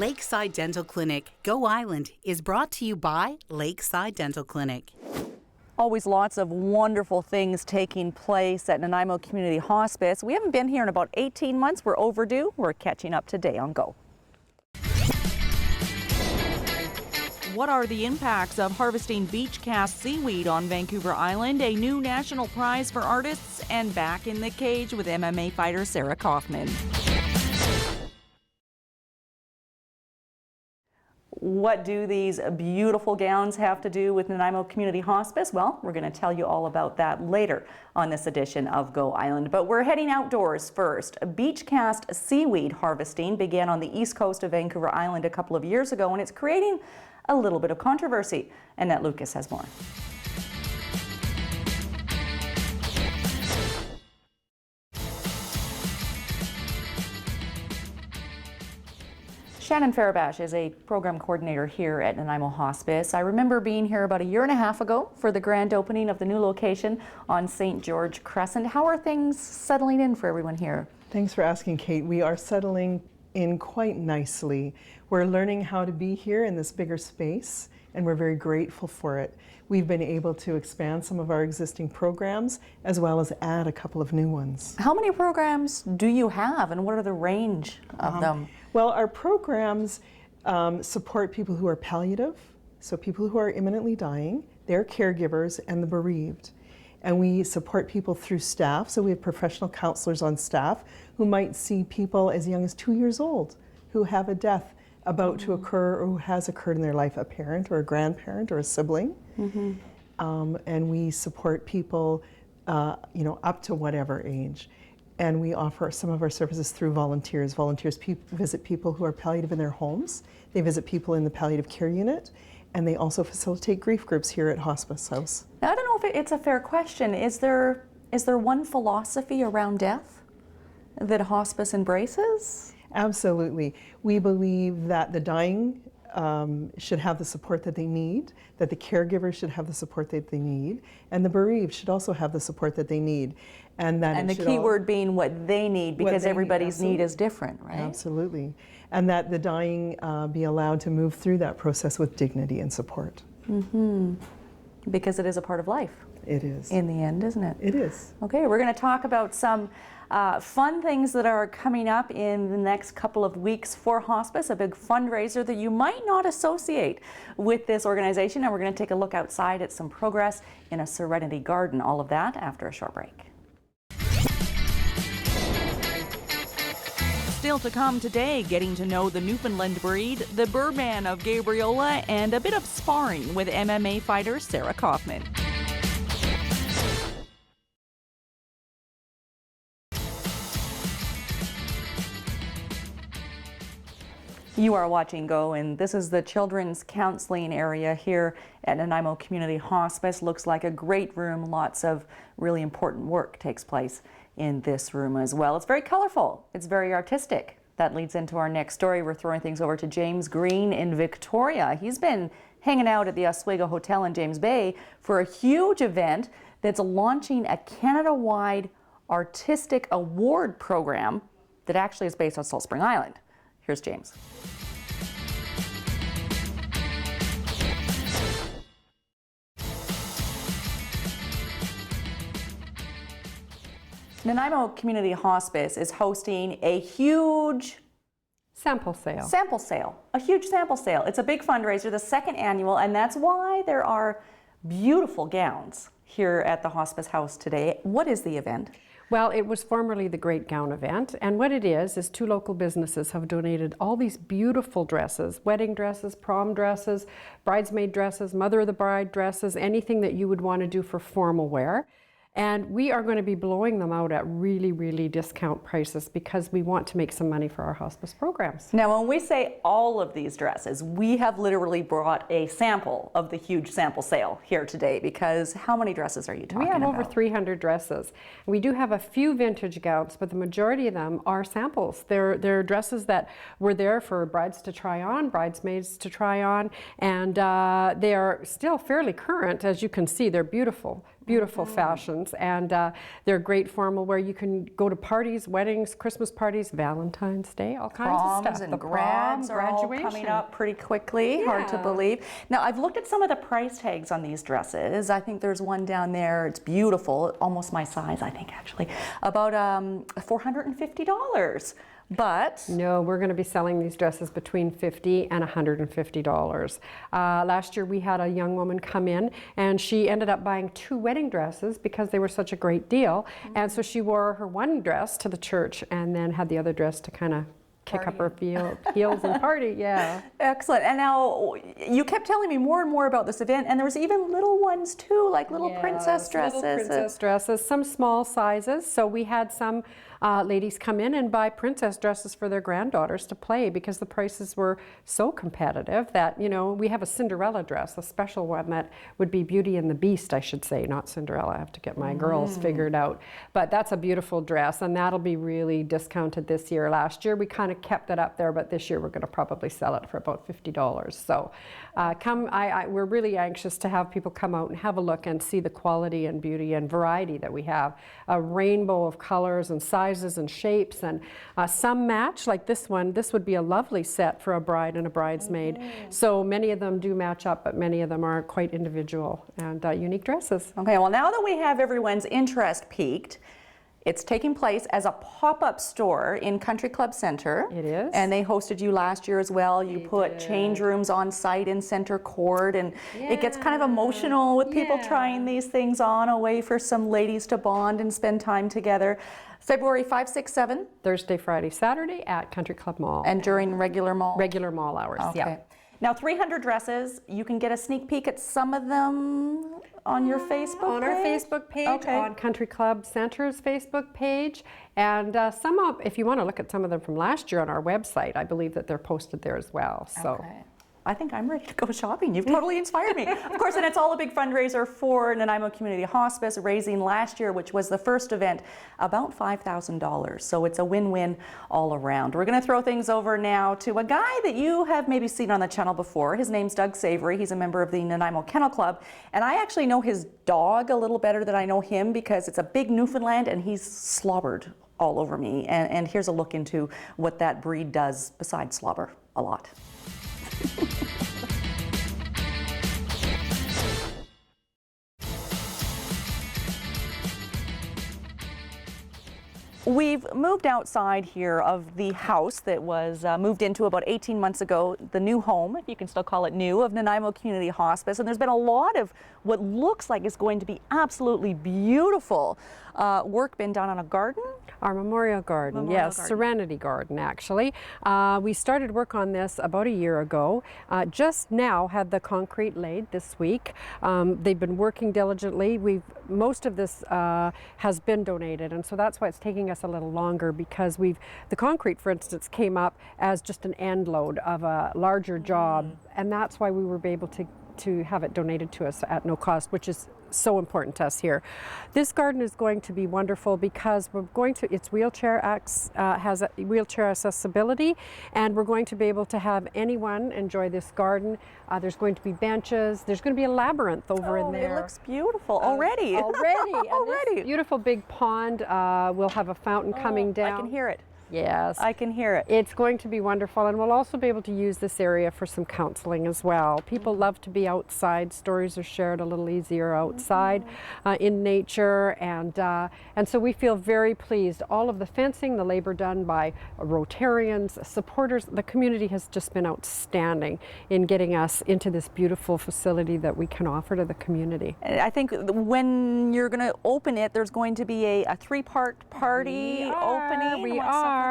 Lakeside Dental Clinic, Go Island, is brought to you by Lakeside Dental Clinic. Always lots of wonderful things taking place at Nanaimo Community Hospice. We haven't been here in about 18 months. We're overdue. We're catching up today on Go. What are the impacts of harvesting beach cast seaweed on Vancouver Island? A new national prize for artists, and back in the cage with MMA fighter Sarah Kaufman. What do these beautiful gowns have to do with Nanaimo Community Hospice? Well, we're going to tell you all about that later on this edition of Go Island. But we're heading outdoors first. Beach cast seaweed harvesting began on the east coast of Vancouver Island a couple of years ago, and it's creating a little bit of controversy. Annette Lucas has more. Shannon Farabash is a program coordinator here at Nanaimo Hospice. I remember being here about a year and a half ago for the grand opening of the new location on St. George Crescent. How are things settling in for everyone here? Thanks for asking, Kate. We are settling in quite nicely. We're learning how to be here in this bigger space, and we're very grateful for it. We've been able to expand some of our existing programs as well as add a couple of new ones. How many programs do you have, and what are the range of them? Well, our programs support people who are palliative, so people who are imminently dying, their caregivers, and the bereaved. And we support people through staff, so we have professional counselors on staff who might see people as young as 2 years old who have a death about to occur or who has occurred in their life, a parent or a grandparent or a sibling. And we support people up to whatever age. And we offer some of our services through volunteers. Volunteers visit people who are palliative in their homes. They visit people in the palliative care unit, and they also facilitate grief groups here at Hospice House. Now, I don't know if it's a fair question. Is there one philosophy around death that hospice embraces? Absolutely. We believe that the dying should have the support that they need, that the caregivers should have the support that they need, and the bereaved should also have the support that they need. And the key word being what they need, because everybody's need is different, right? Absolutely. And that the dying be allowed to move through that process with dignity and support. Because it is a part of life. It is. In the end, isn't it? It is. Okay, we're going to talk about some fun things that are coming up in the next couple of weeks for hospice, a big fundraiser that you might not associate with this organization. And we're going to take a look outside at some progress in a Serenity Garden. All of that after a short break. Still to come today, getting to know the Newfoundland breed, the Birdman of Gabriola, and a bit of sparring with MMA fighter Sarah Kaufman. You are watching Go, and this is the children's counseling area here at Nanaimo Community Hospice. Looks like a great room. Lots of really important work takes place in this room as well. It's very colorful. It's very artistic. That leads into our next story. We're throwing things over to James Green in Victoria. He's been hanging out at the Oswego Hotel in James Bay for a huge event that's launching a Canada-wide artistic award program that actually is based on Salt Spring Island. Here's James. Nanaimo Community Hospice is hosting a huge sample sale. A huge sample sale. It's a big fundraiser, the second annual, and that's why there are beautiful gowns here at the Hospice House today. What is the event? Well, it was formerly the Great Gown Event, and what it is two local businesses have donated all these beautiful dresses, wedding dresses, prom dresses, bridesmaid dresses, mother of the bride dresses, anything that you would want to do for formal wear. And we are going to be blowing them out at really, really discount prices because we want to make some money for our hospice programs. Now, when we say all of these dresses, we have literally brought a sample of the huge sample sale here today, because how many dresses are you talking about? We have over 300 dresses. We do have a few vintage gowns, but the majority of them are samples. They're dresses that were there for brides to try on, bridesmaids to try on, and they are still fairly current. As you can see, they're beautiful. beautiful fashions, and they're great formal where you can go to parties, weddings, Christmas parties, Valentine's Day, all kinds of Proms stuff. and The grads prom, are all graduation. coming up pretty quickly, hard to Yeah. believe. Now, I've looked at some of the price tags on these dresses. I think there's one down there, it's beautiful, almost my size, I think, actually, about $450. But No, we're going to be selling these dresses between $50 and $150. Last year we had a young woman come in and she ended up buying 2 wedding dresses because they were such a great deal. And so she wore her one dress to the church and then had the other dress to kind of kick up her heels and party. Yeah. excellent. And now you kept telling me more and more about this event, and there was even little ones too, like little princess dresses. Little princess dresses, some small sizes. So we had some ladies come in and buy princess dresses for their granddaughters to play because the prices were so competitive that, you know, we have a Cinderella dress, a special one that would be Beauty and the Beast, I should say, not Cinderella. I have to get my girls figured out. But that's a beautiful dress, and that'll be really discounted this year. Last year we kind of kept it up there, but this year we're going to probably sell it for about $50. So we're really anxious to have people come out and have a look and see the quality and beauty and variety that we have. A rainbow of colors and sizes and shapes, and some match, like this one. This would be a lovely set for a bride and a bridesmaid. So many of them do match up, but many of them are quite individual and unique dresses. Okay, well, now that we have everyone's interest peaked, it's taking place as a pop-up store in Country Club Centre. It is. And they hosted you last year as well. You put change rooms on site in center court, and it gets kind of emotional with people trying these things on, a way for some ladies to bond and spend time together. February 5, 6, 7. Thursday, Friday, Saturday at Country Club Mall. And during regular mall? Regular mall hours, yeah. Now, 300 dresses. You can get a sneak peek at some of them on your Facebook page? On our Facebook page, on Country Club Centre's Facebook page, and some of, if you want to look at some of them from last year on our website, I believe that they're posted there as well. So. I think I'm ready to go shopping. You've totally inspired me. Of course, and it's all a big fundraiser for Nanaimo Community Hospice, raising last year, which was the first event, about $5,000. So it's a win-win all around. We're going to throw things over now to a guy that you have maybe seen on the channel before. His name's Doug Savory. He's a member of the Nanaimo Kennel Club. And I actually know his dog a little better than I know him because it's a big Newfoundland and he's slobbered all over me. And here's a look into what that breed does besides slobber a lot. We've moved outside here of the house that was moved into about 18 months ago, the new home, if you can still call it new, of Nanaimo Community Hospice. And there's been a lot of what looks like is going to be absolutely beautiful work been done on a garden. Our memorial garden, yes, Serenity Garden actually. We started work on this about a year ago. Just now had the concrete laid this week. They've been working diligently. Most of this has been donated, and so that's why it's taking us a little longer, because the concrete, for instance, came up as just an end load of a larger job, and that's why we were able to have it donated to us at no cost, which is so important to us here. This garden is going to be wonderful because it's has a wheelchair accessibility, and we're going to be able to have anyone enjoy this garden. There's going to be benches. There's going to be a labyrinth over in there. It looks beautiful already. Already. This beautiful big pond. We'll have a fountain coming down. I can hear it. Yes. I can hear it. It's going to be wonderful, and we'll also be able to use this area for some counseling as well. People love to be outside. Stories are shared a little easier outside in nature, and so we feel very pleased. All of the fencing, the labor done by Rotarians, supporters, the community has just been outstanding in getting us into this beautiful facility that we can offer to the community. I think when you're going to open it, there's going to be a 3-part party opening. We are.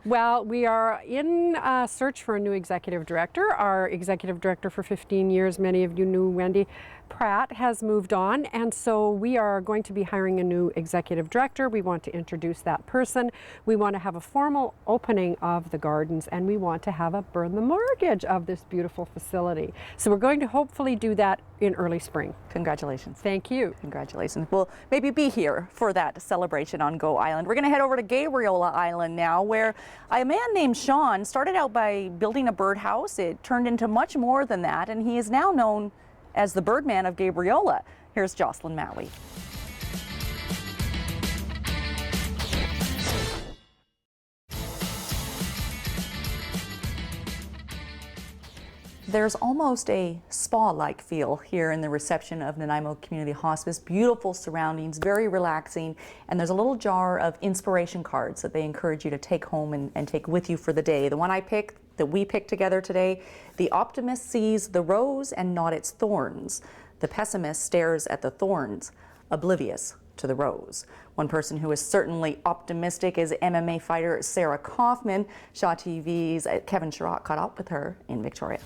Well, we are in search for a new executive director. Our executive director for 15 years, many of you knew Wendy Pratt, has moved on, and so we are going to be hiring a new executive director. We want to introduce that person. We want to have a formal opening of the gardens, and we want to have a burn the mortgage of this beautiful facility. So we're going to hopefully do that in early spring. Congratulations. Thank you. Congratulations. We'll maybe be here for that celebration on Go Island. We're going to head over to Gabriola Island now, where a man named Sean started out by building a birdhouse. It turned into much more than that, and he is now known as the Birdman of Gabriola. Here's Jocelyn Maui. There's almost a spa-like feel here in the reception of Nanaimo Community Hospice. Beautiful surroundings, very relaxing, and there's a little jar of inspiration cards that they encourage you to take home and take with you for the day. The one that we picked together today, the optimist sees the rose and not its thorns. The pessimist stares at the thorns, oblivious to the rose. One person who is certainly optimistic is MMA fighter Sarah Kaufman. Shaw TV's Kevin Sherratt caught up with her in Victoria.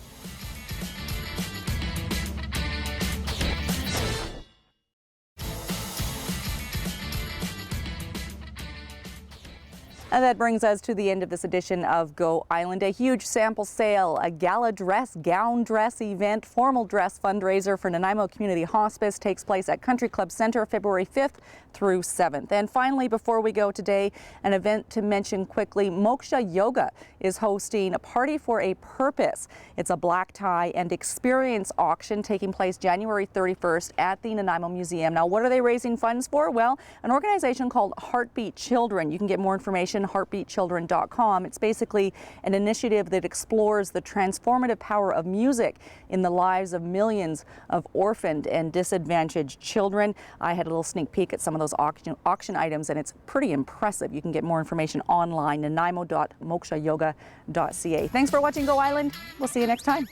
And that brings us to the end of this edition of Go Island. A huge sample sale, a gala dress, gown dress event, formal dress fundraiser for Nanaimo Community Hospice takes place at Country Club Centre February 5th through 7th. And finally, before we go today, an event to mention quickly, Moksha Yoga is hosting a party for a purpose. It's a black tie and experience auction taking place January 31st at the Nanaimo Museum. Now, what are they raising funds for? Well, an organization called Heartbeat Children. You can get more information heartbeatchildren.com. It's basically an initiative that explores the transformative power of music in the lives of millions of orphaned and disadvantaged children. I had a little sneak peek at some of those auction items, and it's pretty impressive. You can get more information online, nanaimo.mokshayoga.ca. Thanks for watching Go Island. We'll see you next time.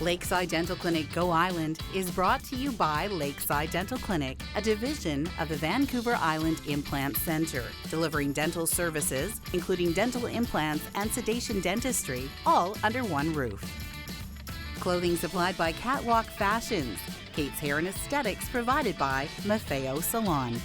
Lakeside Dental Clinic Go Island is brought to you by Lakeside Dental Clinic, a division of the Vancouver Island Implant Centre, delivering dental services, including dental implants and sedation dentistry, all under one roof. Clothing supplied by Catwalk Fashions. Kate's Hair and Aesthetics provided by Maffeo Salon.